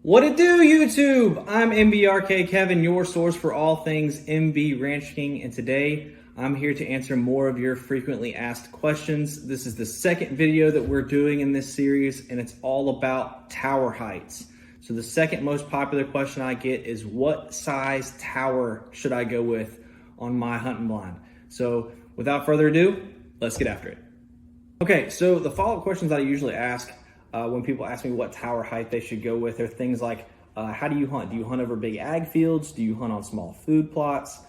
What it do, YouTube? I'm MBRKkevin, your source for all things MB ranching, and today I'm here to answer more of your frequently asked questions. This is the second video that we're doing in this series, and it's all about tower heights. So the second most popular question I get is, what size tower should I go with on my hunting blind? So without further ado, let's get after it. Okay, so the follow-up questions that I usually ask when people ask me what tower height they should go with are things like, how do you hunt? Do you hunt over big ag fields? Do you hunt on small food plots?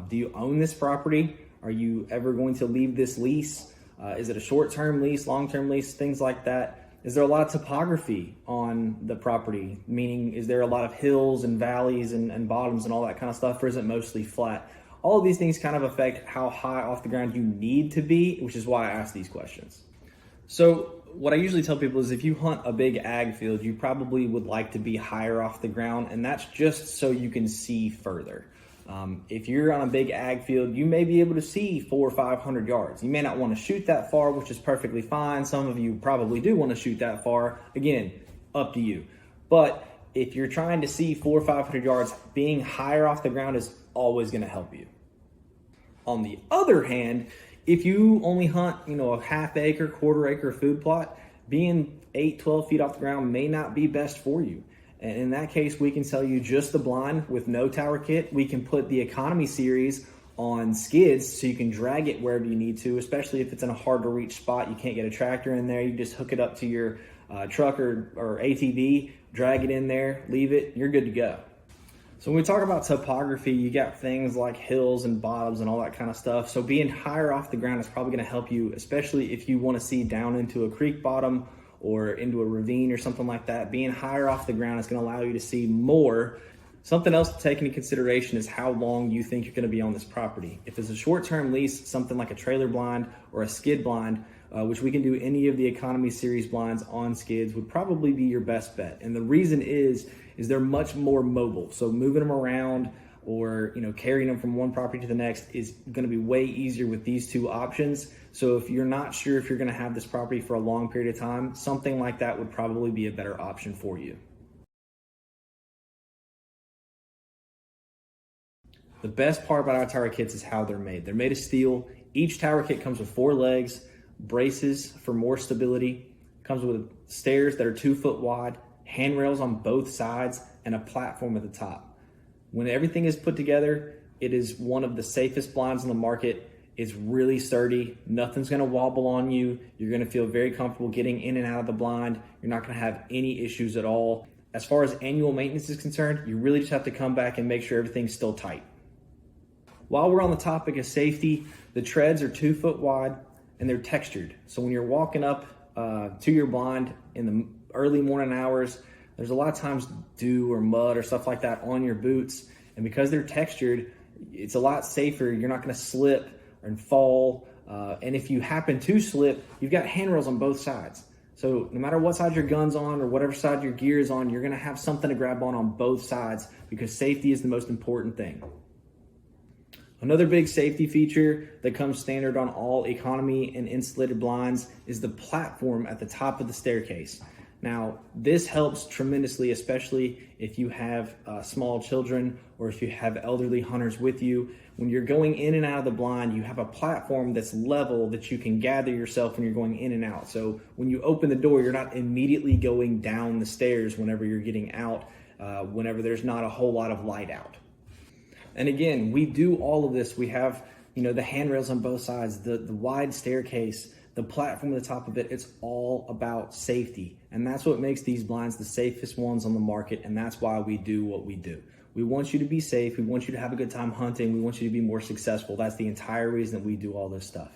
Do you own this property? Are you ever going to leave this lease? Is it a short-term lease, long-term lease, things like that? Is there a lot of topography on the property? Meaning, is there a lot of hills and valleys and bottoms and all that kind of stuff, or is it mostly flat? All of these things kind of affect how high off the ground you need to be, which is why I ask these questions. So what I usually tell people is, if you hunt a big ag field, you probably would like to be higher off the ground, and that's just so you can see further. If you're on a big ag field, you may be able to see 400 or 500 yards. You may not want to shoot that far, which is perfectly fine. Some of you probably do want to shoot that far. Again, up to you. But if you're trying to see 400 or 500 yards, being higher off the ground is always going to help you. On the other hand, if you only hunt, a half acre, quarter acre food plot, being 8-12 feet off the ground may not be best for you. And in that case, we can sell you just the blind with no tower kit. We can put the economy series on skids so you can drag it wherever you need to, especially if it's in a hard to reach spot. You can't get a tractor in there. You just hook it up to your truck or ATV, drag it in there, leave it, you're good to go. So when we talk about topography, you got things like hills and bottoms and all that kind of stuff. So being higher off the ground is probably going to help you, especially if you want to see down into a creek bottom or into a ravine or something like that. Being higher off the ground is going to allow you to see more. Something else to take into consideration is how long you think you're going to be on this property. If it's a short-term lease, something like a trailer blind or a skid blind, which we can do any of the economy series blinds on skids, would probably be your best bet. And the reason is they're much more mobile. So moving them around or carrying them from one property to the next is going to be way easier with these two options. So if you're not sure if you're going to have this property for a long period of time, something like that would probably be a better option for you. The best part about our tower kits is how they're made. They're made of steel. Each tower kit comes with 4 legs, braces for more stability, comes with stairs that are 2 foot wide, handrails on both sides, and a platform at the top. When everything is put together, it is one of the safest blinds on the market. It's really sturdy. Nothing's going to wobble on you. You're going to feel very comfortable getting in and out of the blind. You're not going to have any issues at all. As far as annual maintenance is concerned, you really just have to come back and make sure everything's still tight. While we're on the topic of safety, the treads are 2 foot wide and they're textured. So when you're walking up to your blind in the early morning hours, there's a lot of times dew or mud or stuff like that on your boots. And because they're textured, it's a lot safer. You're not going to slip and fall. And if you happen to slip, you've got handrails on both sides. So no matter what side your gun's on or whatever side your gear is on, you're going to have something to grab on both sides, because safety is the most important thing. Another big safety feature that comes standard on all economy and insulated blinds is the platform at the top of the staircase. Now, this helps tremendously, especially if you have small children or if you have elderly hunters with you. When you're going in and out of the blind, you have a platform that's level that you can gather yourself when you're going in and out. So when you open the door, you're not immediately going down the stairs whenever you're getting out, whenever there's not a whole lot of light out. And again, we do all of this. We have, the handrails on both sides, the wide staircase, the platform at the top of it. It's all about safety. And that's what makes these blinds the safest ones on the market. And that's why we do what we do. We want you to be safe. We want you to have a good time hunting. We want you to be more successful. That's the entire reason that we do all this stuff.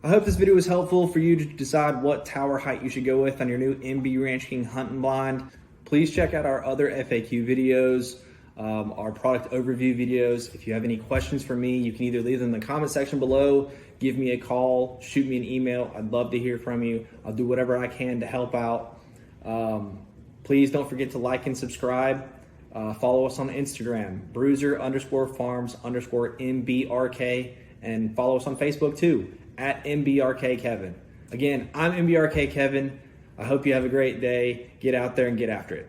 I hope this video was helpful for you to decide what tower height you should go with on your new MBRKkevin hunting blind. Please check out our other FAQ videos, our product overview videos. If you have any questions for me, you can either leave them in the comment section below, give me a call, shoot me an email. I'd love to hear from you. I'll do whatever I can to help out. Please don't forget to like and subscribe. Follow us on Instagram, bruiser_farms_MBRK, and follow us on Facebook too, at MBRKkevin. Again, I'm MBRKkevin. I hope you have a great day. Get out there and get after it.